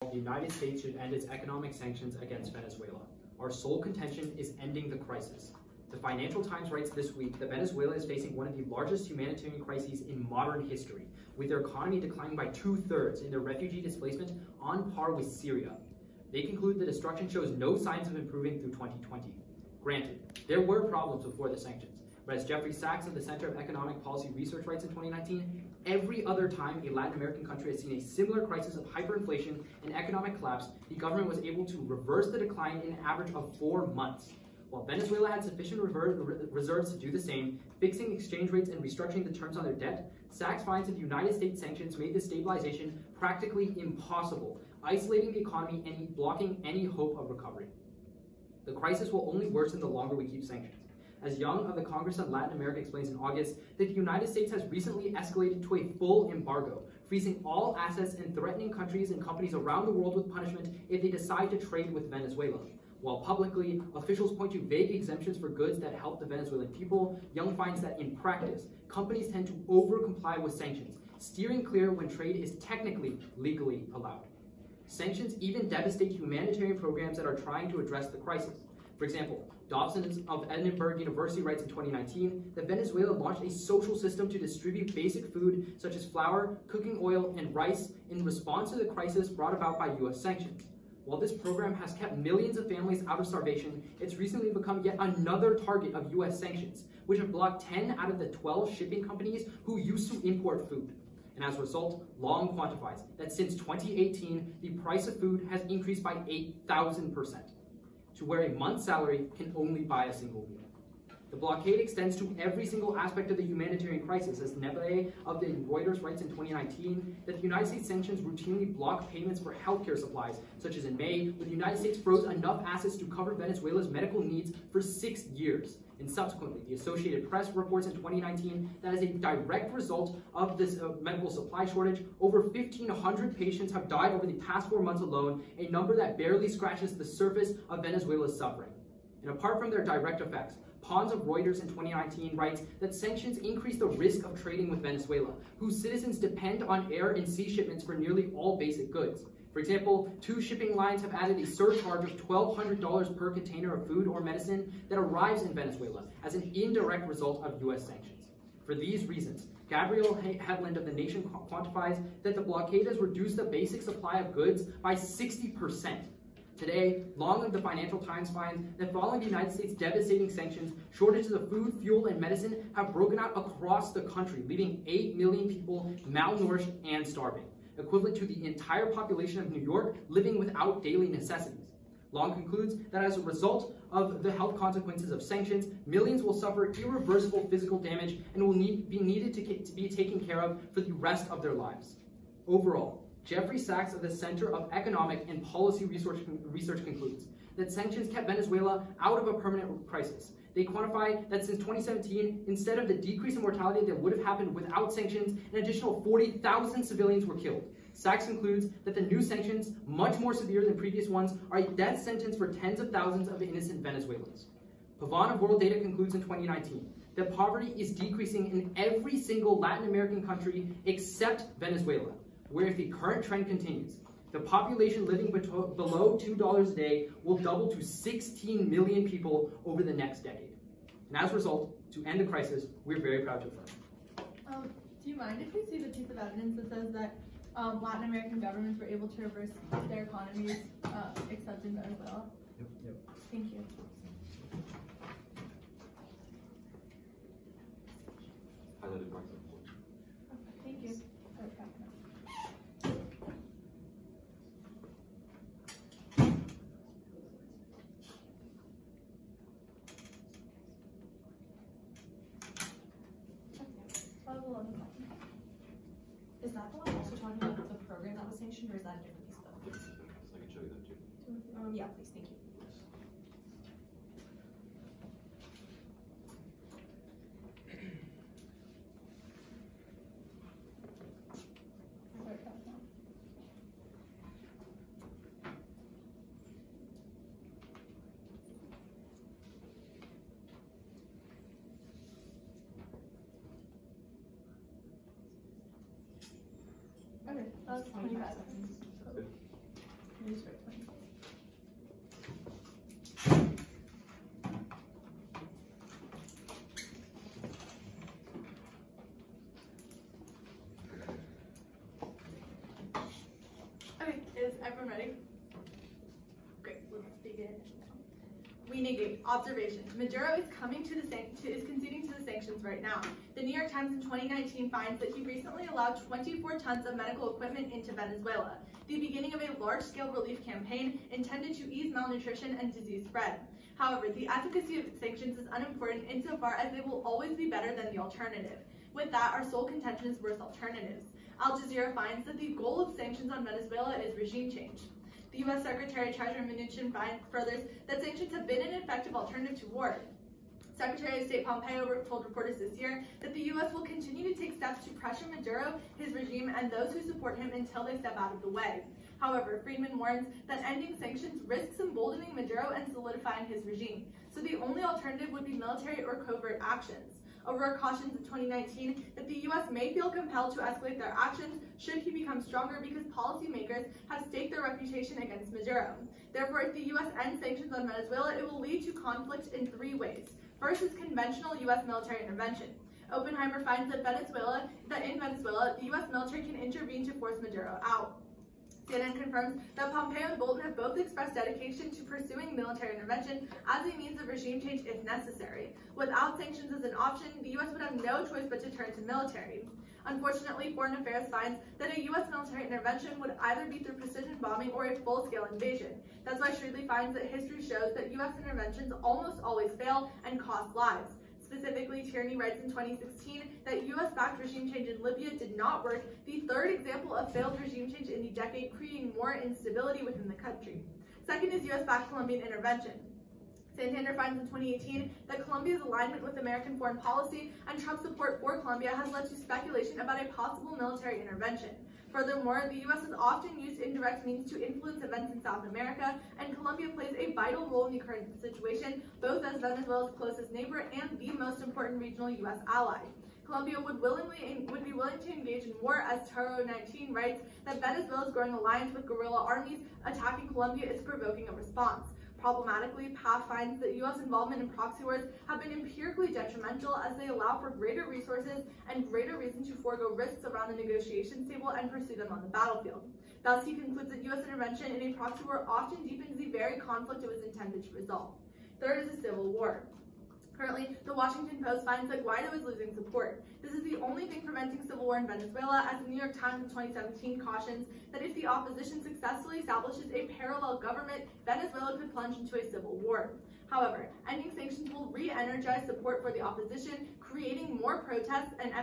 the United States should end its economic sanctions against Venezuela. Our sole contention is ending the crisis. The Financial Times writes this week that Venezuela is facing one of the largest humanitarian crises in modern history, with their economy declining by 2/3 and their refugee displacement on par with Syria. They conclude the destruction shows no signs of improving through 2020. Granted, there were problems before the sanctions, but as Jeffrey Sachs of the Center of Economic Policy Research writes in 2019, every other time a Latin American country has seen a similar crisis of hyperinflation and economic collapse, the government was able to reverse the decline in an average of 4 months. While Venezuela had sufficient reserves to do the same, fixing exchange rates and restructuring the terms on their debt, Sachs finds that the United States sanctions made this stabilization practically impossible, isolating the economy and blocking any hope of recovery. The crisis will only worsen the longer we keep sanctions. As Young of the Congress on Latin America explains in August, that the United States has recently escalated to a full embargo, freezing all assets and threatening countries and companies around the world with punishment if they decide to trade with Venezuela. While publicly, officials point to vague exemptions for goods that help the Venezuelan people, Young finds that in practice, companies tend to over-comply with sanctions, steering clear when trade is technically legally allowed. Sanctions even devastate humanitarian programs that are trying to address the crisis. For example, Dobson of Edinburgh University writes in 2019 that Venezuela launched a social system to distribute basic food such as flour, cooking oil, and rice in response to the crisis brought about by U.S. sanctions. While this program has kept millions of families out of starvation, it's recently become yet another target of U.S. sanctions, which have blocked 10 out of the 12 shipping companies who used to import food. And as a result, Long quantifies that since 2018, the price of food has increased by 8,000%, to where a month's salary can only buy a single meal. The blockade extends to every single aspect of the humanitarian crisis, as Neve of the Reuters writes in 2019 that the United States sanctions routinely block payments for healthcare supplies, such as in May, when the United States froze enough assets to cover Venezuela's medical needs for 6 years. And subsequently, the Associated Press reports in 2019 that as a direct result of this medical supply shortage, over 1,500 patients have died over the past 4 months alone, a number that barely scratches the surface of Venezuela's suffering. And apart from their direct effects, Pons of Reuters in 2019 writes that sanctions increase the risk of trading with Venezuela, whose citizens depend on air and sea shipments for nearly all basic goods. For example, 2 shipping lines have added a surcharge of $1,200 per container of food or medicine that arrives in Venezuela as an indirect result of U.S. sanctions. For these reasons, Gabriel Hedlund of The Nation quantifies that the blockade has reduced the basic supply of goods by 60%. Today, Long of the Financial Times finds that following the United States' devastating sanctions, shortages of food, fuel, and medicine have broken out across the country, leaving 8 million people malnourished and starving, equivalent to the entire population of New York living without daily necessities. Long concludes that as a result of the health consequences of sanctions, millions will suffer irreversible physical damage and will be needed to be taken care of for the rest of their lives. Overall, Jeffrey Sachs of the Center of Economic and Policy Research concludes that sanctions kept Venezuela out of a permanent crisis. They quantify that since 2017, instead of the decrease in mortality that would have happened without sanctions, an additional 40,000 civilians were killed. Sachs concludes that the new sanctions, much more severe than previous ones, are a death sentence for tens of thousands of innocent Venezuelans. Pavan of World Data concludes in 2019 that poverty is decreasing in every single Latin American country except Venezuela, where if the current trend continues, the population living below $2 a day will double to 16 million people over the next decade. And as a result, to end the crisis, we're very proud to affirm. Do you mind if we see the piece of evidence that says that Latin American governments were able to reverse their economies except in Venezuela? Yep. Thank you. Highlighted marks. Thank you. Is that the one also talking about the program that was sanctioned, or is that a different piece of evidence? I can show you that too. Yeah, please, thank you. Okay, that was 25 seconds. Good. everyone ready? Great, let's begin. We negate. Observation. Maduro is conceding to the sanctions right now. The New York Times in 2019 finds that he recently allowed 24 tons of medical equipment into Venezuela, the beginning of a large-scale relief campaign intended to ease malnutrition and disease spread. However, the efficacy of sanctions is unimportant insofar as they will always be better than the alternative. With that, our sole contention is worse alternatives. Al Jazeera finds that the goal of sanctions on Venezuela is regime change. The U.S. Secretary of Treasury Mnuchin furthers that sanctions have been an effective alternative to war. Secretary of State Pompeo told reporters this year that the U.S. will continue to take steps to pressure Maduro, his regime, and those who support him until they step out of the way. However, Friedman warns that ending sanctions risks emboldening Maduro and solidifying his regime, so the only alternative would be military or covert actions. O'Rourke cautions in 2019 that the U.S. may feel compelled to escalate their actions should he become stronger because policymakers have staked their reputation against Maduro. Therefore, if the U.S. ends sanctions on Venezuela, it will lead to conflict in three ways. First is conventional U.S. military intervention. Oppenheimer finds that in Venezuela, the U.S. military can intervene to force Maduro out. CNN confirms that Pompeo and Bolton have both expressed dedication to pursuing military intervention as a means of regime change if necessary. Without sanctions as an option, the U.S. would have no choice but to turn to military. Unfortunately, Foreign Affairs finds that a U.S. military intervention would either be through precision bombing or a full-scale invasion. That's why Shrewdly finds that history shows that U.S. interventions almost always fail and cost lives. Specifically, Tierney writes in 2016 that U.S.-backed regime change in Libya did not work, the third example of failed regime change in the decade, creating more instability within the country. Second is U.S.-backed Colombian intervention. Santander finds in 2018 that Colombia's alignment with American foreign policy and Trump's support for Colombia has led to speculation about a possible military intervention. Furthermore, the U.S. has often used indirect means to influence events in South America, and Colombia plays a vital role in the current situation, both as Venezuela's closest neighbor and the most important regional U.S. ally. Colombia would be willing to engage in war, as Taro 19 writes that Venezuela's growing alliance with guerrilla armies attacking Colombia is provoking a response. Problematically, PAF finds that U.S. involvement in proxy wars have been empirically detrimental as they allow for greater resources and greater reason to forego risks around the negotiations table and pursue them on the battlefield. Thus, he concludes that U.S. intervention in a proxy war often deepens the very conflict it was intended to resolve. Third is a civil war. Currently, the Washington Post finds that Guaido is losing support. This is the only thing preventing civil war in Venezuela, as the New York Times in 2017 cautions that if the opposition successfully establishes a parallel government, Venezuela could plunge into a civil war. However, ending sanctions will re-energize support for the opposition, creating more protests, and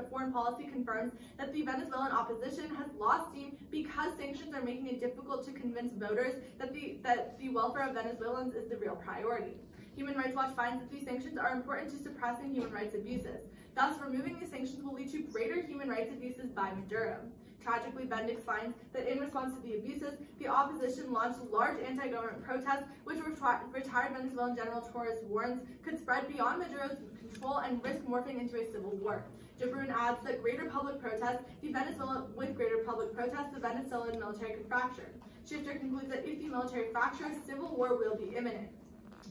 foreign policy confirms that the Venezuelan opposition has lost steam because sanctions are making it difficult to convince voters that the welfare of Venezuelans is the real priority. Human Rights Watch finds that these sanctions are important to suppressing human rights abuses. Thus, removing these sanctions will lead to greater human rights abuses by Maduro. Tragically, Bendix finds that in response to the abuses, the opposition launched large anti-government protests, which retired Venezuelan General Torres warns could spread beyond Maduro's control and risk morphing into a civil war. Jabrun adds that with greater public protests, the Venezuelan military could fracture. Shifter concludes that if the military fractures, civil war will be imminent.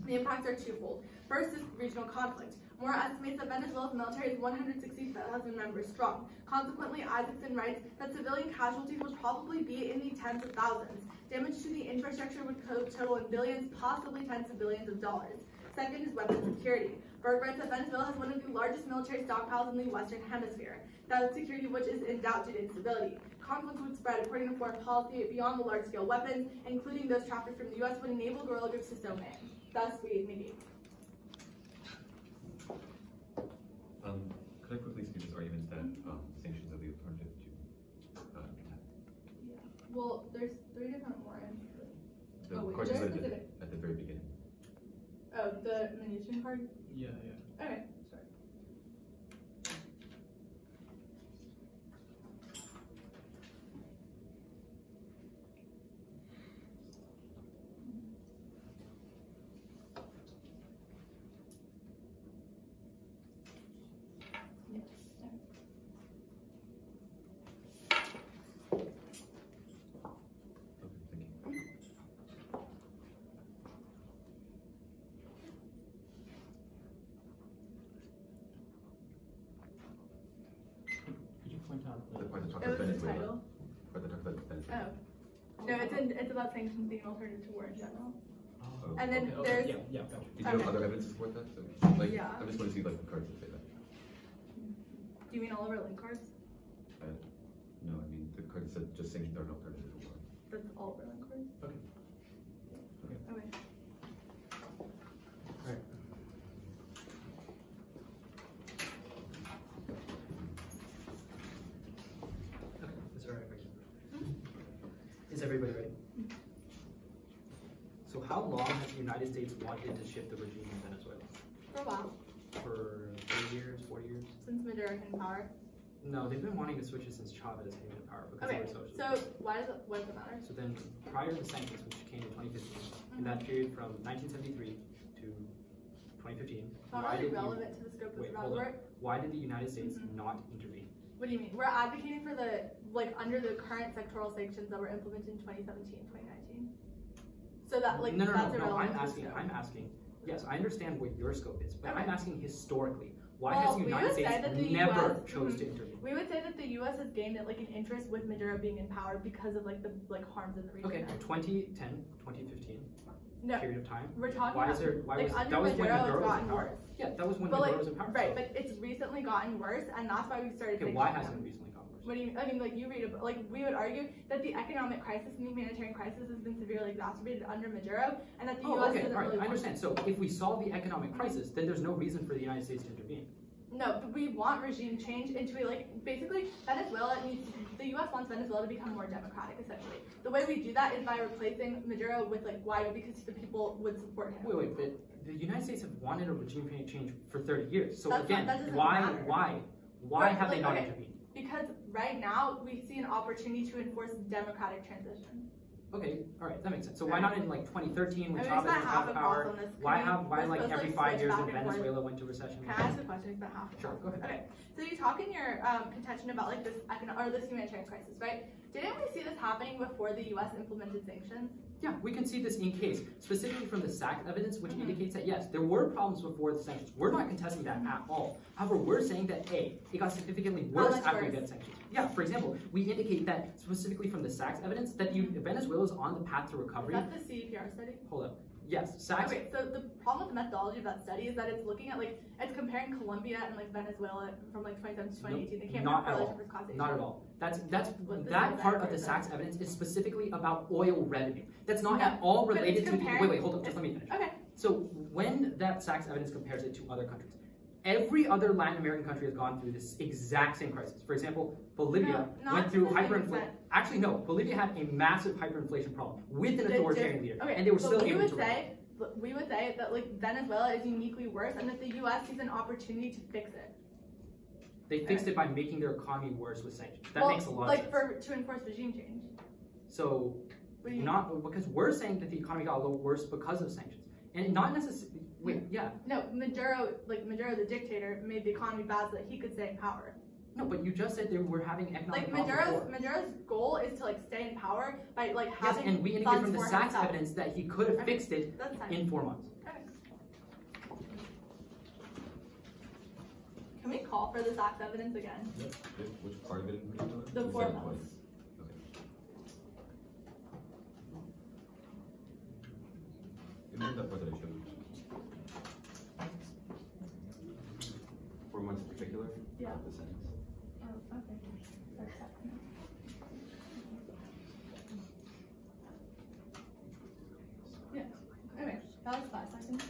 The impacts are twofold. First is regional conflict. Moore estimates that Venezuela's military is 160,000 members strong. Consequently, Isaacson writes that civilian casualties would probably be in the tens of thousands. Damage to the infrastructure would total in billions, possibly tens of billions of dollars. Second is weapons security. Berg writes that Venezuela has one of the largest military stockpiles in the Western Hemisphere, that security which is in doubt due to instability. Conflict would spread, according to foreign policy, beyond the large-scale weapons, including those trafficked from the U.S., would enable guerrilla groups to so man. Thus, we negate. Could I quickly see this argument that sanctions are the alternative to attack? Yeah. Well, there's three different warrants. The wait, card just at specific. the very beginning. Oh, the Mnuchin card? Yeah. Okay, sorry. No, it's about sanctions being an alternative to war in general. Oh. And then Okay, there's yeah, gotcha. Did you have other evidence to support that? So, like, Yeah. I just want to see like the cards that say that. Do you mean all of our link cards? No, I mean the card that said just sanctions are an alternative to war. That's all of our link cards? Okay. Okay. Alright. Okay, is it alright if I keep- Is everybody ready? So how long has the United States wanted to shift the regime in Venezuela? For a while. For 30 years, 40 years? Since Maduro came in power. No, they've been wanting to switch it since Chavez came into power because Okay, they were socialists. so what does it matter? So then, prior to the sanctions, which came in 2015, in that period from 1973 to 2015, It's not really relevant to the scope of wait, the hold on. work. Why did the United States not intervene? What do you mean? We're advocating for under the current sectoral sanctions that were implemented in 2017, 2019. So that, No, that's irrelevant. I'm asking, yes, I understand what your scope is, but Okay. I'm asking historically, why Well, has the we United would say States that the never US chose to intervene? We would say that the U.S. has gained an interest with Maduro being in power because of the harms in the region. Okay, 2010, 2015 No, period of time. we're talking Why about is there? Why was under that was when Maduro, it's Maduro was in gotten power? worse. Yeah, that was when But Maduro was in power. right, so- but it's recently gotten worse, and that's why we started. Okay, why sanctioning hasn't them. it recently gotten worse? What do you mean? I mean, you read about, we would argue that the economic crisis and the humanitarian crisis has been severely exacerbated under Maduro, and that the Oh, U.S. okay, doesn't all right, really I want understand. So if we solve the economic crisis, then there's no reason for the United States to intervene. No, but we want regime change into basically Venezuela the U.S. wants Venezuela to become more democratic, essentially. The way we do that is by replacing Maduro with Guaido because the people would support him. Wait, but the United States have wanted a regime change for 30 years. So That again, doesn't why matter. Right, have they not okay, intervened? Because right now we see an opportunity to enforce democratic transition. Okay, all right, that makes sense. So why not in 2013 when I mean, Chavez we was spent out half of a power? class on this. Why Let's every switch 5 years back that and forth. Venezuela went to recession? Can I ask a question? We spent half a Sure, class. go ahead. Okay, so you talk in your contention about this humanitarian crisis, right? Didn't we see this happening before the U.S. implemented sanctions? Yeah, we can see this in case, specifically from the SAC evidence, which indicates that yes, there were problems before the sanctions. We're not contesting that at all. However, we're saying that A, it got significantly worse much after we worse? got sanctions. Yeah, for example, we indicate that specifically from the SAC's evidence that Venezuela is on the path to recovery. Is that the CEPR study? Hold up. Yes, SAC's. Okay, so the problem with the methodology of that study is that it's looking at it's comparing Colombia and Venezuela from 2017 to 2018. They can't Not find at all. correlation versus causation. Not at all. What this That is part of the accurate, SAC's evidence is specifically about oil revenue. That's not No, at all but related it's to the. comparing- Wait, hold up. Just let me finish. Okay. So when that SAC's evidence compares it to other countries, every other Latin American country has gone through this exact same crisis. For example, Bolivia No, not went through to the same hyperinflation. extent. Actually, no. Bolivia had a massive hyperinflation problem with an The authoritarian leader, Okay, and they were but still able to. we would say that Venezuela is uniquely worse, and that the U.S. sees an opportunity to fix it. They fixed it by making their economy worse with sanctions. That makes a lot of sense. to enforce regime change. So, What do you mean? not because we're saying that the economy got a little worse because of sanctions, and not necessarily. Wait, yeah. No, Maduro, the dictator, made the economy bad so that he could stay in power. No, but you just said they were having economic problems before. Maduro's goal is to stay in power by Yes, having and we indicate funds from the for SAC's himself. evidence that he could have fixed it That's fine. in 4 months. Okay. Can we call for the SAC's evidence again? Yep. Which part of it in particular? The You 4 said it months. twice. Okay. Remember that part that I showed you? 4 months in particular? Yeah. The sentence. Oh, okay. Yeah. Okay. That was 5 seconds.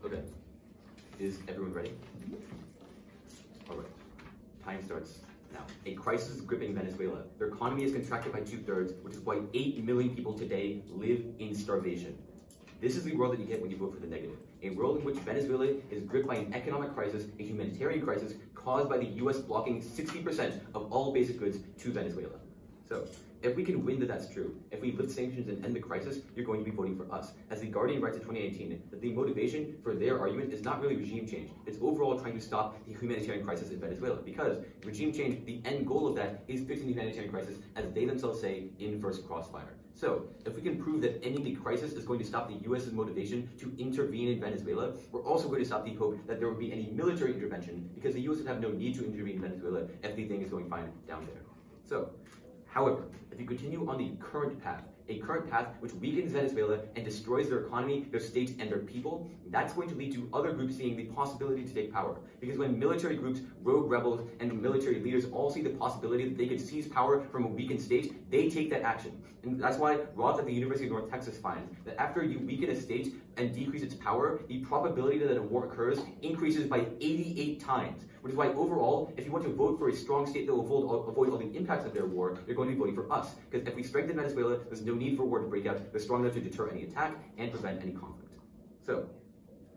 Okay. Is everyone ready? All right. Time starts now. A crisis is gripping Venezuela. Their economy is contracted by 2/3, which is why 8 million people today live in starvation. This is the world that you get when you vote for the negative. A world in which Venezuela is gripped by an economic crisis, a humanitarian crisis caused by the US blocking 60% of all basic goods to Venezuela. So, if we can win that's true, if we lift sanctions and end the crisis, you're going to be voting for us. As The Guardian writes in 2018, that the motivation for their argument is not really regime change. It's overall trying to stop the humanitarian crisis in Venezuela. Because regime change, the end goal of that is fixing the humanitarian crisis, as they themselves say in First Crossfire. So, if we can prove that ending the crisis is going to stop the U.S.'s motivation to intervene in Venezuela, we're also going to stop the hope that there would be any military intervention, because the U.S. would have no need to intervene in Venezuela if everything is going fine down there. So, however, if you continue on the current path, a current path which weakens Venezuela and destroys their economy, their state, and their people, that's going to lead to other groups seeing the possibility to take power. Because when military groups, rogue rebels, and military leaders all see the possibility that they could seize power from a weakened state, they take that action. And that's why Roth at the University of North Texas finds that after you weaken a state and decrease its power, the probability that a war occurs increases by 88 times. Which is why overall, if you want to vote for a strong state that will avoid all the impacts of their war, you're going to be voting for us. Because if we strengthen Venezuela, there's no need for war to break out. They're strong enough to deter any attack and prevent any conflict. So,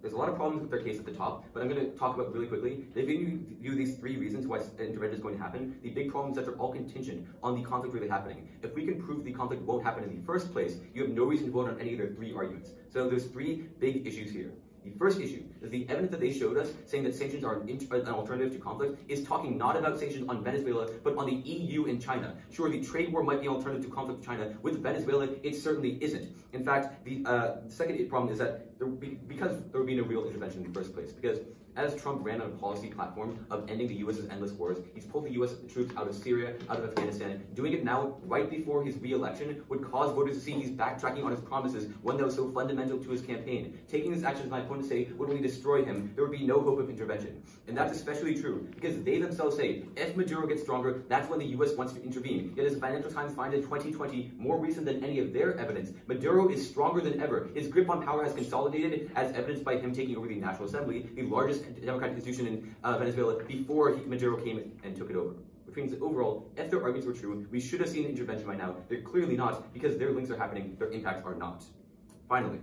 there's a lot of problems with their case at the top, but I'm going to talk about really quickly. They've given you these 3 reasons why intervention is going to happen. The big problem is that they're all contingent on the conflict really happening. If we can prove the conflict won't happen in the first place, you have no reason to vote on any of their 3 arguments. So there's 3 big issues here. The first issue is the evidence that they showed us saying that sanctions are an alternative to conflict is talking not about sanctions on Venezuela, but on the EU and China. Sure, the trade war might be an alternative to conflict with China. With Venezuela, it certainly isn't. In fact, the second problem is that because there would be no real intervention in the first place. Because as Trump ran on a policy platform of ending the U.S.'s endless wars, he's pulled the U.S. troops out of Syria, out of Afghanistan. Doing it now, right before his re-election, would cause voters to see he's backtracking on his promises, one that was so fundamental to his campaign. Taking this action, as my opponents say, would only destroy him. There would be no hope of intervention. And that's especially true, because they themselves say, if Maduro gets stronger, that's when the U.S. wants to intervene. Yet as the Financial Times finds in 2020, more recent than any of their evidence, Maduro is stronger than ever. His grip on power has consolidated, as evidenced by him taking over the National Assembly, the largest democratic institution in Venezuela, before Maduro came and took it over. Which means that overall, if their arguments were true, we should have seen an intervention by now. They're clearly not, because their links are happening, their impacts are not. Finally,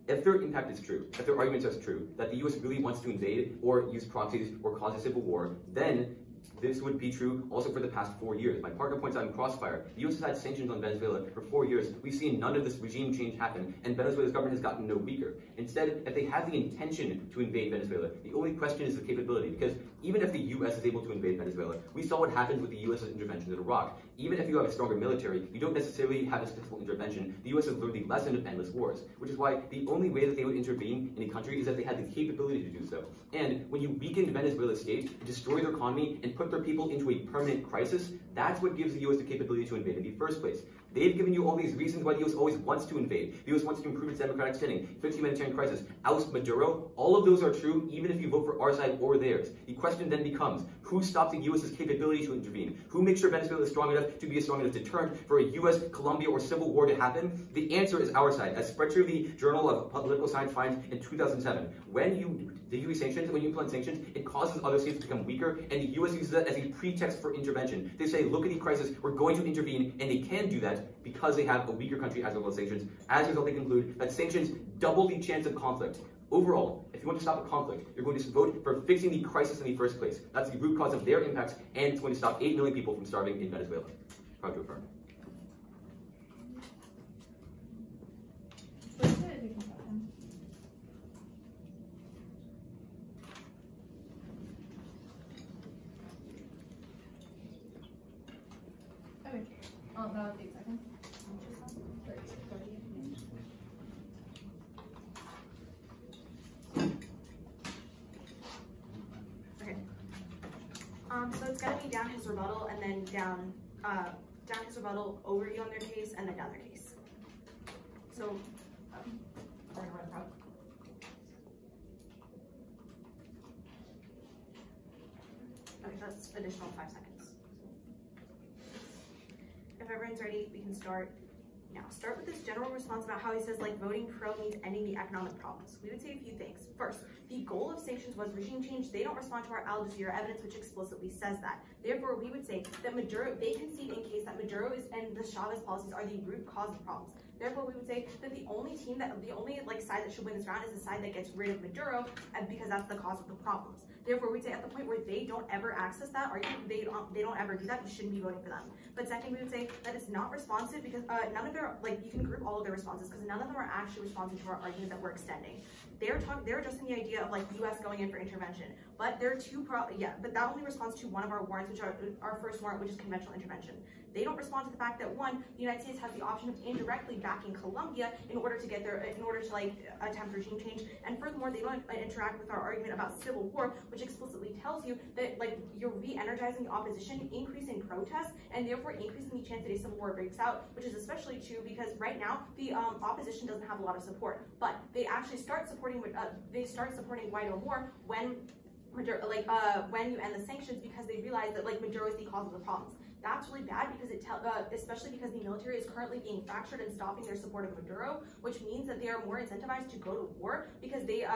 if their impact is true, if their arguments are true, that the U.S. really wants to invade or use proxies or cause a civil war, then this would be true also for the past 4 years. My partner points out in Crossfire, the U.S. has had sanctions on Venezuela for 4 years. We've seen none of this regime change happen, and Venezuela's government has gotten no weaker. Instead, if they have the intention to invade Venezuela, the only question is the capability, because even if the U.S. is able to invade Venezuela, we saw what happens with the U.S.'s intervention in Iraq. Even if you have a stronger military, you don't necessarily have a successful intervention. The U.S. has learned the lesson of endless wars, which is why the only way that they would intervene in a country is that they had the capability to do so. And when you weaken Venezuela's state, destroy their economy, and put their people into a permanent crisis, that's what gives the U.S. the capability to invade in the first place. They've given you all these reasons why the U.S. always wants to invade. The U.S. wants to improve its democratic standing, fix humanitarian crisis, oust Maduro. All of those are true, even if you vote for our side or theirs. The question then becomes, who stops the U.S.'s capability to intervene? Who makes sure Venezuela is strong enough to be a strong enough deterrent for a U.S., Colombia, or civil war to happen? The answer is our side. As Sprecher, the Journal of Political Science, finds in 2007, when you use sanctions, when you implement sanctions, it causes other states to become weaker, and the U.S. uses that as a pretext for intervention. They say, look at the crisis, we're going to intervene, and they can do that because they have a weaker country as a result of sanctions. As a result, they conclude that sanctions double the chance of conflict. Overall, if you want to stop a conflict, you're going to vote for fixing the crisis in the first place. That's the root cause of their impacts, and it's going to stop 8 million people from starving in Venezuela. Proud to affirm. That was 8 seconds. Okay. So it's gonna be down his rebuttal and then down his rebuttal, overview on their case, and then down their case. So okay, that's additional 5 seconds. If everyone's ready, we can start now. Start with this general response about how he says, like, voting pro means ending the economic problems. We would say a few things. First, the goal of sanctions was regime change. They don't respond to our Al Jazeera evidence, which explicitly says that. Therefore, we would say that Maduro, they concede in case that Maduro and the Chavez policies are the root cause of problems. Therefore, we would say that the only side that should win this round is the side that gets rid of Maduro, because that's the cause of the problems. Therefore, we'd say at the point where they don't ever access that argument, they don't ever do that, you shouldn't be voting for them. But second, we would say that it's not responsive because none of their, you can group all of their responses because none of them are actually responsive to our argument that we're extending. they're addressing the idea of like U.S. going in for intervention. But there are but that only responds to one of our warrants, which are our first warrant, which is conventional intervention. They don't respond to the fact that one, the United States has the option of indirectly backing Colombia in order to like attempt regime change, and furthermore, they don't interact with our argument about civil war, which explicitly tells you that like you're re-energizing the opposition, increasing protests, and therefore increasing the chance that a civil war breaks out, which is especially true because right now the opposition doesn't have a lot of support, but they actually start supporting Guaido more when you end the sanctions because they realize that like Maduro is the cause of the problems. That's really bad because especially because the military is currently being fractured and stopping their support of Maduro, which means that they are more incentivized to go to war because they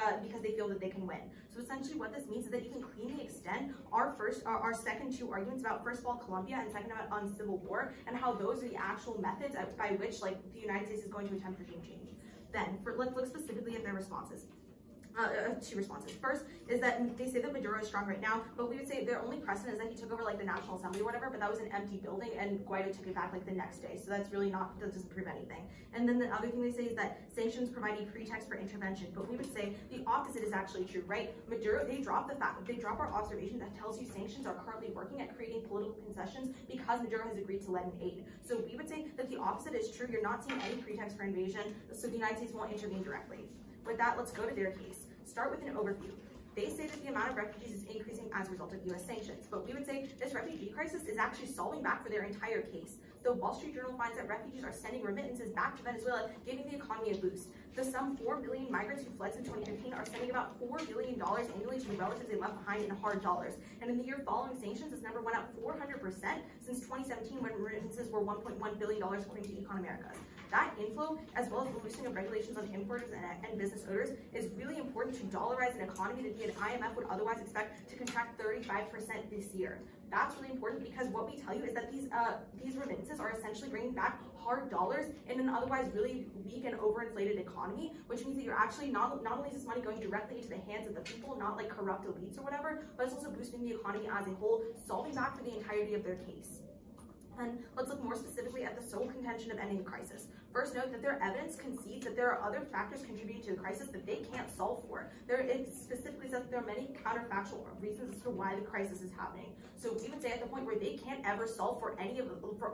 feel that they can win. So essentially, what this means is that you can cleanly extend our second two arguments about first of all Colombia and second about on civil war and how those are the actual methods by which like the United States is going to attempt regime change. Then let's look specifically at their responses. Two responses. First is that they say that Maduro is strong right now, but we would say their only precedent is that he took over like the National Assembly or whatever, but that was an empty building and Guaido took it back like the next day. So that's really that doesn't prove anything. And then the other thing they say is that sanctions provide a pretext for intervention, but we would say the opposite is actually true, right? Maduro, they drop our observation that tells you sanctions are currently working at creating political concessions because Maduro has agreed to lend aid. So we would say that the opposite is true. You're not seeing any pretext for invasion, so the United States won't intervene directly. With that, let's go to their case. Start with an overview. They say that the amount of refugees is increasing as a result of U.S. sanctions, but we would say this refugee crisis is actually solving back for their entire case. The Wall Street Journal finds that refugees are sending remittances back to Venezuela, giving the economy a boost. The some 4 million migrants who fled since 2015 are sending about $4 billion annually to the relatives they left behind in hard dollars. And in the year following sanctions, this number went up 400% since 2017 when remittances were $1.1 billion according to Econ America. That inflow, as well as the loosening of regulations on importers and business owners, is really important to dollarize an economy that the IMF would otherwise expect to contract 35% this year. That's really important because what we tell you is that these remittances are essentially bringing back hard dollars in an otherwise really weak and overinflated economy, which means that you're actually not only is this money going directly into the hands of the people, not like corrupt elites or whatever, but it's also boosting the economy as a whole, solving back for the entirety of their case. And let's look more specifically at the sole contention of ending the crisis. First, note that their evidence concedes that there are other factors contributing to the crisis that they can't solve for. It specifically says that there are many counterfactual reasons as to why the crisis is happening. So we would say at the point where they can't ever solve for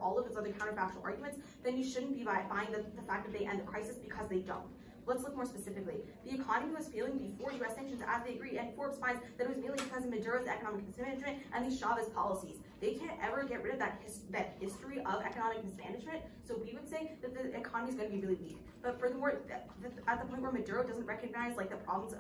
all of its other counterfactual arguments, then you shouldn't be buying the fact that they end the crisis because they don't. Let's look more specifically. The economy was failing before U.S. sanctions as they agree, and Forbes finds that it was merely because of Maduro's economic mismanagement and the Chavez policies. They can't ever get rid of that history of economic mismanagement, so we would say that the economy is going to be really weak. But furthermore, at the point where Maduro doesn't recognize like the problems,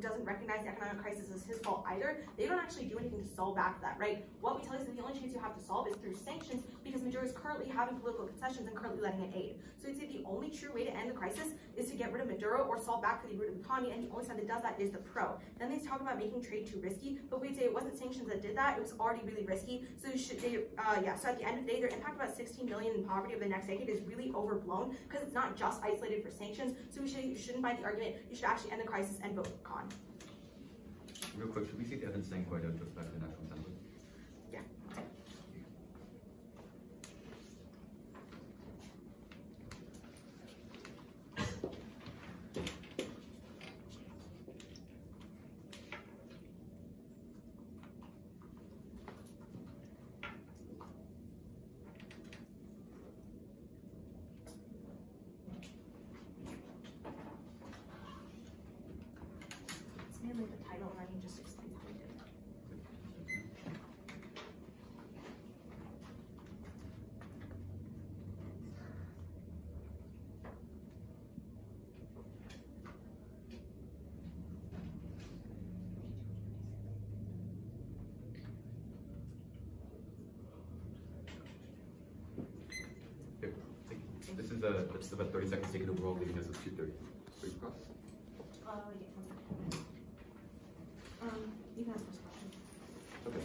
doesn't recognize the economic crisis as his fault either, they don't actually do anything to solve back that, right? What we tell you is that the only chance you have to solve is through sanctions because Maduro is currently having political concessions and currently letting it aid. So we'd say the only true way to end the crisis is to get rid of Maduro or solve back for the root of the economy, and the only side that does that is the pro. Then they talk about making trade too risky, but we'd say it wasn't sanctions that did that, it was already really risky. So so at the end of the day, their impact about 16 million in poverty over the next decade is really overblown because it's not just isolated for sanctions. So you shouldn't buy the argument. You should actually end the crisis and vote con. Real quick, should we see the evidence saying Guaido took back the National Assembly? Yeah. The title and then just explains how we did it. Here, this is that's about 30 seconds taken overall, leaving us with 2:30. Brief across. Yeah, 1 second. You can ask this question. Okay.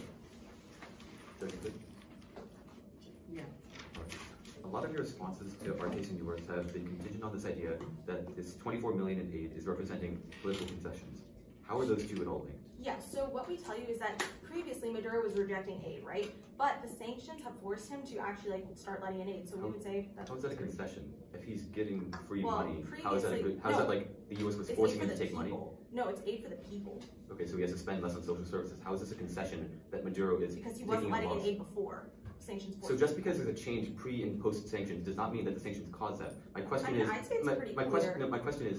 Very good. Yeah. A lot of your responses to our case and yours have been contingent on this idea that this 24 million in aid is representing political concessions. How are those two at all linked? Yeah, so what we tell you is that previously Maduro was rejecting aid, right? But the sanctions have forced him to actually like start letting in aid. So we would say that. How is that a concession? If he's getting free Well, money, how is that a good? How is that like the U.S. was It's forcing aid him for to the take money? people. No, it's aid for the people. Okay, so he has to spend less on social services. How is this a concession that Maduro is Because he taking wasn't a letting in loss? aid before sanctions forced So him. just because there's a change pre and post sanctions does not mean that the sanctions caused that. My question is, I'd say it's pretty my clear. question, no, my question is,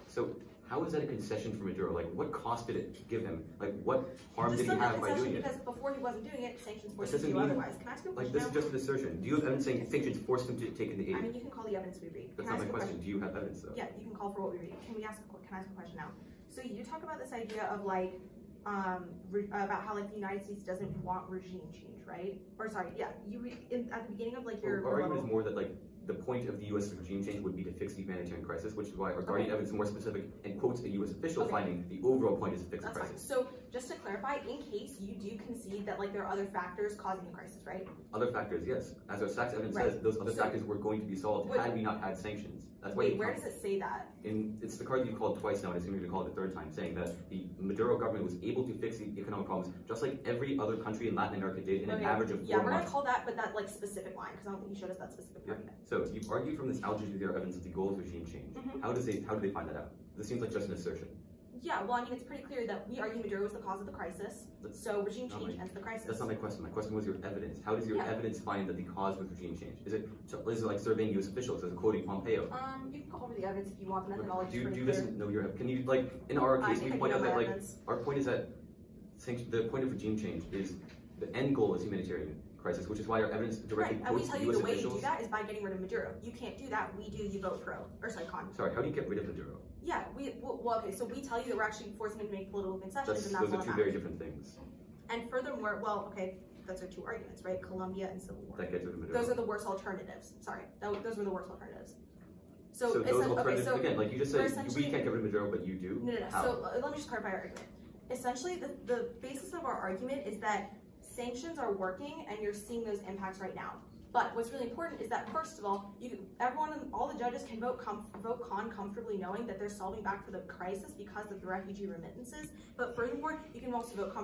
so how is that a concession for Maduro? Like, what cost did it give him? Like, what harm did he have by doing it? Because before he wasn't doing it, sanctions forced This him to doesn't do mean- otherwise. Can I ask you a Like, question this now? is just an assertion. Do you have evidence saying sanctions forced him to take in the aid? I mean, you can call the evidence we read. That's Can I not my ask you a question. Do you have evidence though? Yeah, you can call for what we read. Can I ask a question now? So you talk about this idea of like, about how like the United States doesn't want regime change, right? Or sorry, yeah, you read at the beginning of like your Our argument rebuttal- is more that like the point of the U.S. regime change would be to fix the humanitarian crisis, which is why our guardian evidence is more specific and quotes a U.S. official finding the overall point is to fix the That's fine. crisis. So just to clarify, in case you do concede that like there are other factors causing the crisis, right? Other factors, yes. As our SACS evidence Right. says, those other So- factors were going to be solved had we not had sanctions. That's why Wait, you where come- does it say that? It's the card that you called twice now, and I assume you're going to call it the third time, saying that the Maduro government was able to fix the economic problems just like every other country in Latin America did in an Okay. average of 4 Yeah, we're gonna months. call that, but that like specific line, because I don't think you showed us that specific Yeah. argument. So you've argued from this Al Jazeera evidence that the goal is regime change. Mhm. How do they find that out? This seems like just an assertion. Yeah, well, I mean, it's pretty clear that we argue Maduro was the cause of the crisis, so regime not change my- ends the crisis. That's not my question. My question was your evidence. How does your Yeah. evidence find that the cause was regime change? Is it like surveying U.S. officials? Is it quoting Pompeo? You can call for the evidence if you want, the methodology Do is you pretty do this? clear. No, you're. Can you like in our I case think we I point do out have that like evidence. our point is that the point of regime change is the end goal is humanitarian crisis, which is why our evidence directly Right, and we quotes tell the you U.S. the way you do officials. that is by getting rid of Maduro. You can't do that. We do. You vote pro, or sorry, con. Sorry, how do you get rid of Maduro? Yeah, well, okay. So we tell you that we're actually forcing him to make political concessions, and that's Those all are that two very matters. different things. And furthermore, well, okay, those are two arguments, right? Colombia and civil war. That gets rid of Maduro. Those are the worst alternatives. Sorry, those were the worst alternatives. So those okay, alternatives, so again, like you just we're said, we essentially- can't get rid of Maduro, but you do. No. How? So let me just clarify our argument. Essentially, the basis of our argument is that sanctions are working, and you're seeing those impacts right now. But what's really important is that first of all, all the judges can vote con comfortably, knowing that they're solving back for the crisis because of the refugee remittances. But furthermore, you can also vote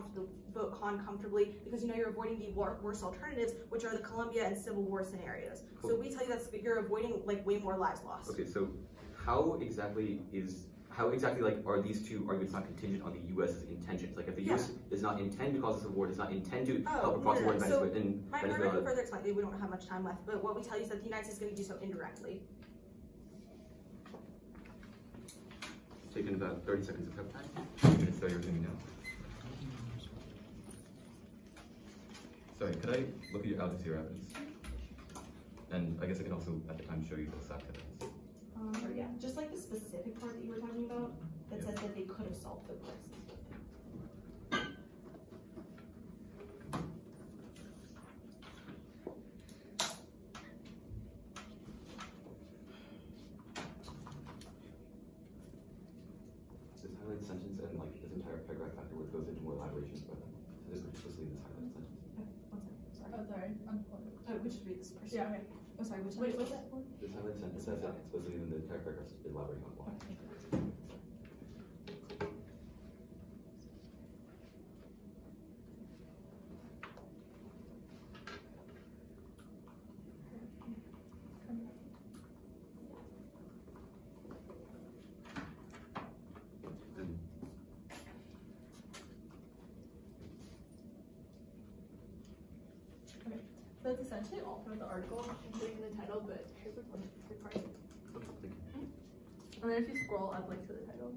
con comfortably because you know you're avoiding the worst alternatives, which are the Colombia and civil war scenarios. Cool. So we tell you that you're avoiding like way more lives lost. Okay, so how exactly like are these two arguments not contingent on the U.S.'s intentions? Like if the U.S. does not intend to cause a civil war, does not intend to help a proxy war in So I Venezuela. can further explain. We don't have much time left, but what we tell you is that the United States is going to do so indirectly. Taking about 30 seconds of prep time. Minutes, so you're doing now. Sorry, could I look at your Al Jazeera evidence? And I guess I can also at the time show you the SAC evidence. Or yeah, just like the specific part that you were talking about that says that they could have solved the crisis. This highlighted sentence and like this entire paragraph afterwards goes into more elaborations, but this is explicitly in this highlighted sentence. Okay, 1 second, sorry. Oh, sorry. We just read this first. Yeah, okay. Oh, sorry, which Wait, sentence what's was that for? This highlighted sentence says that explicitly in the entire paragraph elaborating on why. And So that's essentially all from the article, including the title, but here's a quick part. And then if you scroll up like to the title.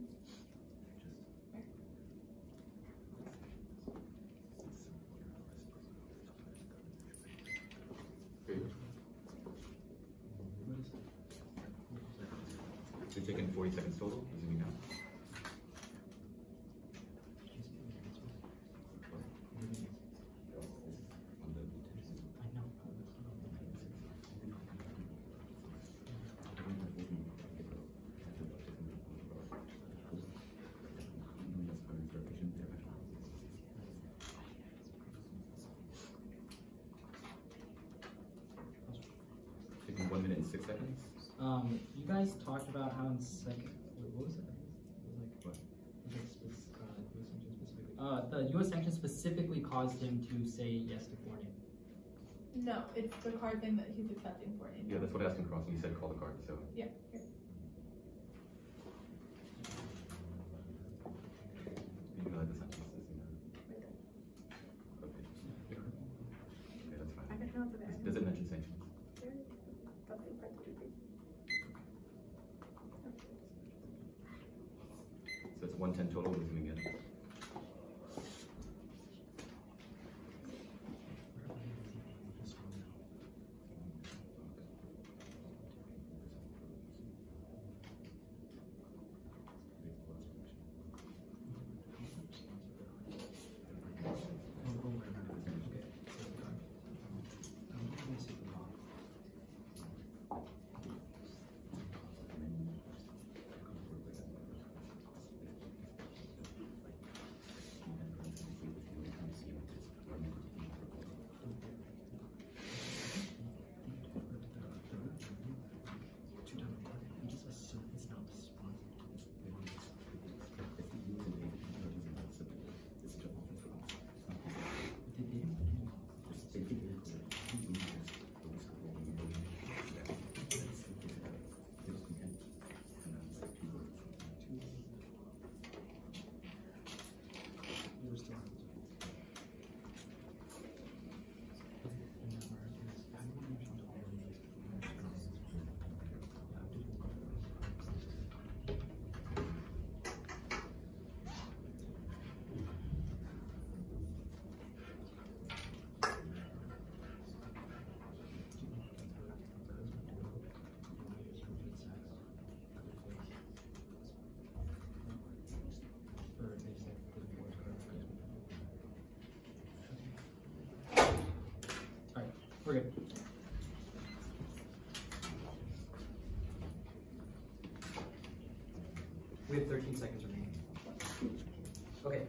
You're taking 40 seconds total, zooming now. Taking 1 minute and 6 seconds. You guys talked about how in second. Wait, what was it? It was like what? It was like the U.S. sanctions specifically caused him to say yes to foreign aid? No, it's the card thing that he's accepting for it. Yeah, that's what I asked in crossing. He said call the card, so. Yeah. Here. You know the sentence is in there. Okay. Okay, that's fine. I can pronounce it. Does it mention sanctions? That's the part that we read. So it's 110 total, we're zooming in. We're good. We have 13 seconds remaining. Okay.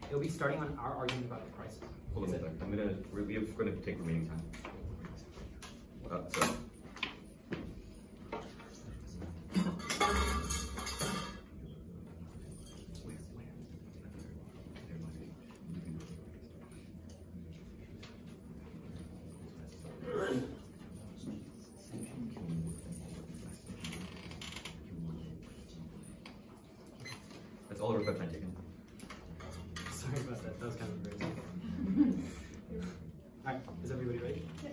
It'll be starting on our argument about the crisis. Hold on a second. We're going to take remaining time. So. That's all the request time taken. Sorry about that. That was kind of crazy. All right. Is everybody ready? Yeah.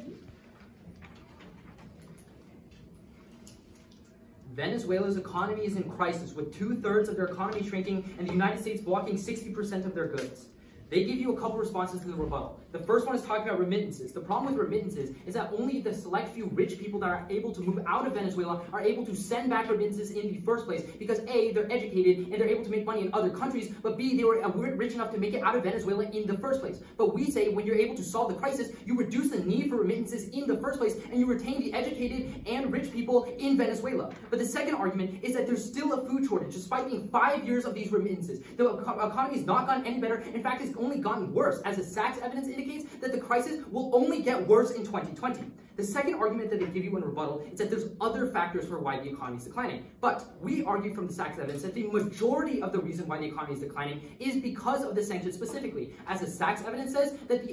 Venezuela's economy is in crisis, with 2/3 of their economy shrinking and the United States blocking 60% of their goods. They give you a couple responses to the rebuttal. The first one is talking about remittances. The problem with remittances is that only the select few rich people that are able to move out of Venezuela are able to send back remittances in the first place because A, they're educated and they're able to make money in other countries, but B, they were rich enough to make it out of Venezuela in the first place. But we say when you're able to solve the crisis, you reduce the need for remittances in the first place and you retain the educated and rich people in Venezuela. But the second argument is that there's still a food shortage despite being 5 years of these remittances. The economy has not gotten any better. In fact, it's only gotten worse, as the Sachs evidence indicates that the crisis will only get worse in 2020. The second argument that they give you in rebuttal is that there's other factors for why the economy is declining. But we argue from the Sachs evidence that the majority of the reason why the economy is declining is because of the sanctions specifically. As the Sachs evidence says, that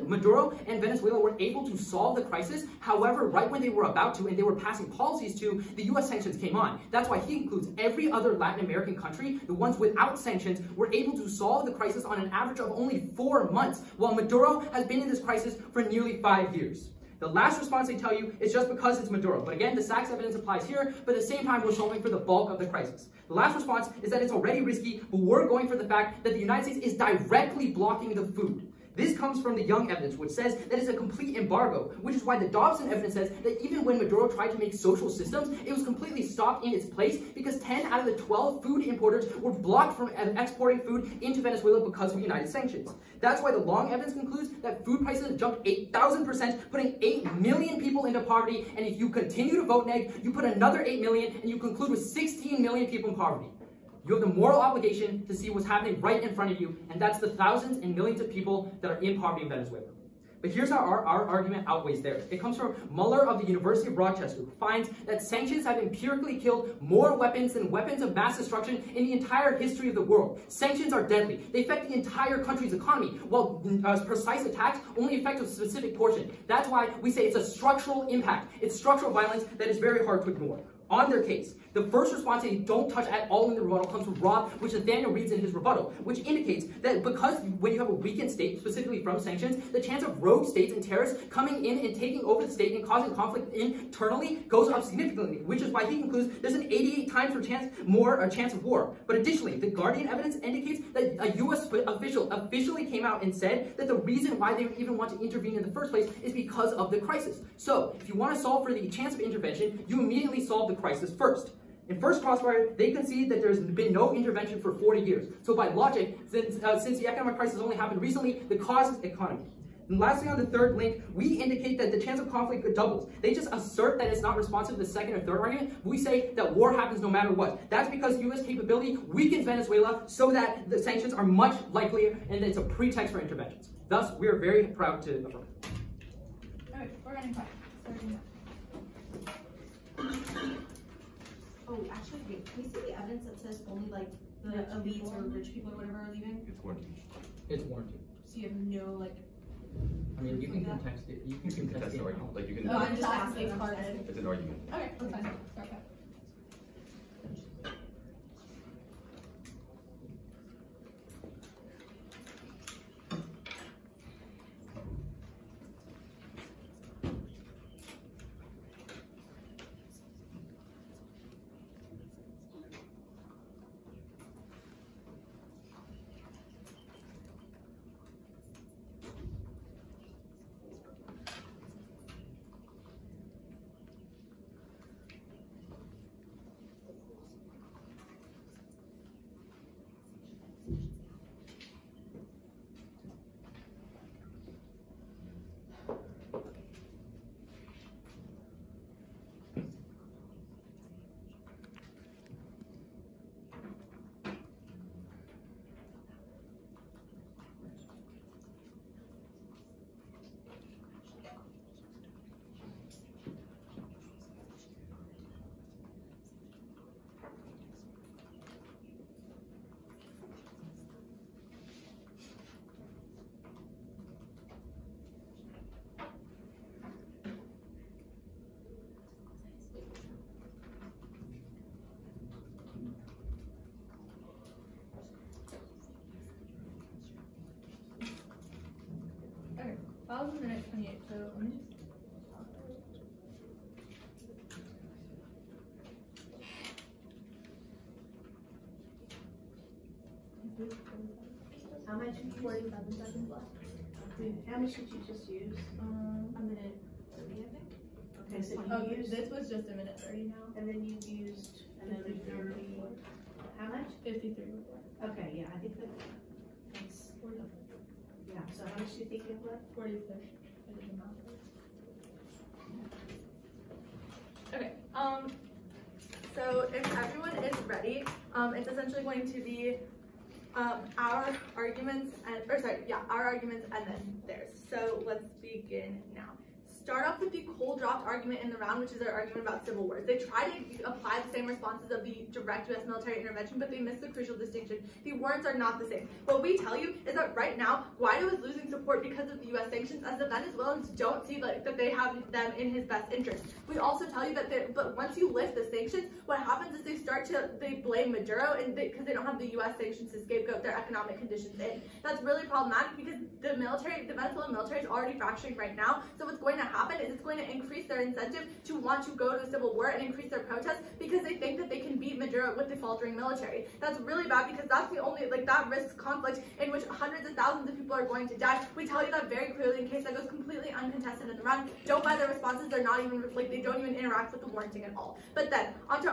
Maduro and Venezuela were able to solve the crisis. However, right when they were about to and they were passing policies to, the U.S. sanctions came on. That's why he includes every other Latin American country, the ones without sanctions, were able to solve the crisis on an average of only 4 months, while Maduro has been in this crisis for nearly 5 years. The last response they tell you is just because it's Maduro. But again, the Sachs evidence applies here, but at the same time, we're solving for the bulk of the crisis. The last response is that it's already risky, but we're going for the fact that the United States is directly blocking the food. This comes from the Young evidence, which says that it's a complete embargo, which is why the Dobson evidence says that even when Maduro tried to make social systems, it was completely stopped in its place because 10 out of the 12 food importers were blocked from exporting food into Venezuela because of United sanctions. That's why the Long evidence concludes that food prices jumped 8,000%, putting 8 million people into poverty, and if you continue to vote neg, you put another 8 million, and you conclude with 16 million people in poverty. You have the moral obligation to see what's happening right in front of you, and that's the thousands and millions of people that are in poverty in Venezuela. But here's how our argument outweighs theirs. It comes from Mueller of the University of Rochester, who finds that sanctions have empirically killed more weapons than weapons of mass destruction in the entire history of the world. Sanctions are deadly. They affect the entire country's economy, while precise attacks only affect a specific portion. That's why we say it's a structural impact. It's structural violence that is very hard to ignore. On their case, the first response they don't touch at all in the rebuttal comes from Roth, which Nathaniel reads in his rebuttal, which indicates that because when you have a weakened state, specifically from sanctions, the chance of rogue states and terrorists coming in and taking over the state and causing conflict internally goes up significantly, which is why he concludes there's an 88 times chance of war. But additionally, the Guardian evidence indicates that a U.S. official officially came out and said that the reason why they even want to intervene in the first place is because of the crisis. So, if you want to solve for the chance of intervention, you immediately solve the crisis first. In First Crossfire, they concede that there's been no intervention for 40 years. So by logic, since the economic crisis only happened recently, the cause is economy. And lastly, on the third link, we indicate that the chance of conflict doubles. They just assert that it's not responsive to the second or third argument. We say that war happens no matter what. That's because U.S. capability weakens Venezuela so that the sanctions are much likelier and it's a pretext for interventions. Thus, we are very proud to affirm. Alright, we're running back. Starting now. Oh, actually, wait, can we see the evidence that says only like the elites or rich people or whatever are leaving? It's warranted. It's warranted. So you have no like. I mean, you can contest it. You can contest That's the the argument. Like you can. No, I'm just asking. It's an argument. Okay, that's fine. Start back. Okay, files in minute 28, so let me just. How much? 47 seconds left. How much did you just use? A minute 30, I think. Okay, so Oh, you used, this was just a minute 30 now. and then you used another 30. How much? 53 before. Okay, yeah, I think that's, yeah, so how much do you think you have left? 46. I did the math. Okay, so if everyone is ready, it's essentially going to be our arguments and, our arguments and then theirs. So let's begin now. Start off with the cold dropped argument in the round, which is their argument about civil wars. They try to apply the same responses of the direct U.S. military intervention, but they miss the crucial distinction. The warrants are not the same. What we tell you is that right now, Guaido is losing support because of the U.S. sanctions, as the Venezuelans don't see that they have them in his best interest. We also tell you that, but once you lift the sanctions, what happens is they blame Maduro, and because they don't have the U.S. sanctions to scapegoat their economic conditions in. That's really problematic because the Venezuelan military is already fracturing right now. So what's going to happen is it's going to increase their incentive to want to go to a civil war and increase their protests because they think that they can beat Maduro with the faltering military. That's really bad because that's the only, that risks conflict in which hundreds of thousands of people are going to die. We tell you that very clearly in case that goes completely uncontested in the round. Don't buy their responses. They're not even, they don't even interact with the warranting at all. But then, onto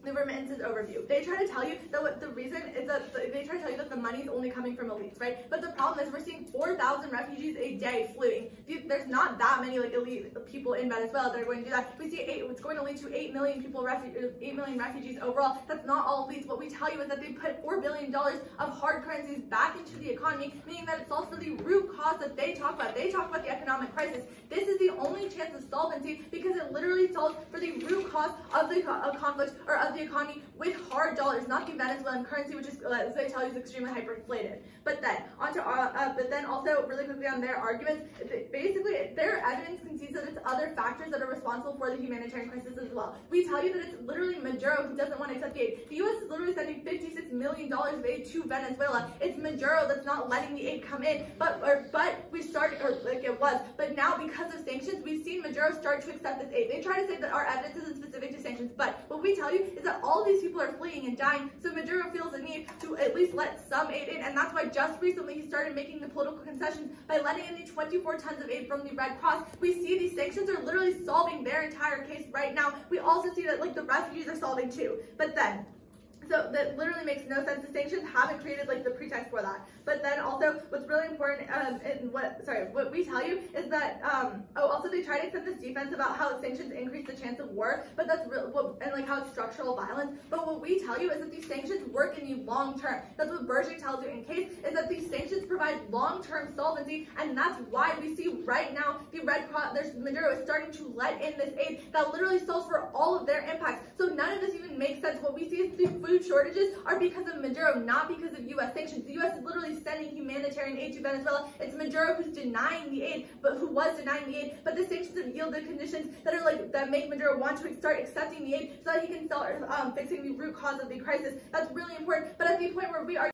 the remittances overview. They try to tell you that what the reason is that they try to tell you that the money is only coming from elites, right? But the problem is we're seeing 4,000 refugees a day fleeing. There's not that many like elite people in Venezuela that are going to do that. We see it's going to lead to 8 million people, 8 million refugees overall. That's not all elites. What we tell you is that they put $4 billion of hard currencies back into the economy, meaning that it solves for the root cause that they talk about. They talk about the economic crisis. This is the only chance of solvency because it literally solves for the root cause of the conflict or of the economy with hard dollars, not the Venezuelan currency, which is, as they tell you, is extremely hyperinflated. But then also really quickly on their arguments, basically their evidence concedes that it's other factors that are responsible for the humanitarian crisis as well. We tell you that it's literally Maduro who doesn't want to accept the aid. The U.S. is literally sending $56 million of aid to Venezuela. It's Maduro that's not letting the aid come in, but we started, or like it was, but now because of sanctions, we've seen Maduro start to accept this aid. They try to say that our evidence isn't specific to sanctions, but what we tell you is that all these people are fleeing and dying, so Maduro feels a need to at least let some aid in, and that's why just recently he started making the political concessions by letting in the 24 tons of aid from the Red Cross. We see these sanctions are literally solving their entire case right now. We also see that like the refugees are solving too, but then so that literally makes no sense. The sanctions haven't created like the pretext for that. But then also what's really important what we tell you is that also they try to accept this defense about how sanctions increase the chance of war, but that's real, and like how it's structural violence. But what we tell you is that these sanctions work in the long term. That's what Berger tells you in case, is that these sanctions provide long-term solvency, and that's why we see right now the Red Cross, Maduro is starting to let in this aid that literally solves for all of their impacts. So none of this even makes sense. What we see is the food shortages are because of Maduro, not because of U.S. sanctions. The U.S. is literally sending humanitarian aid to Venezuela. It's Maduro who's denying the aid, but the sanctions have yielded conditions that are like that make Maduro want to start accepting the aid so that he can start fixing the root cause of the crisis. That's really important. But at the point where we are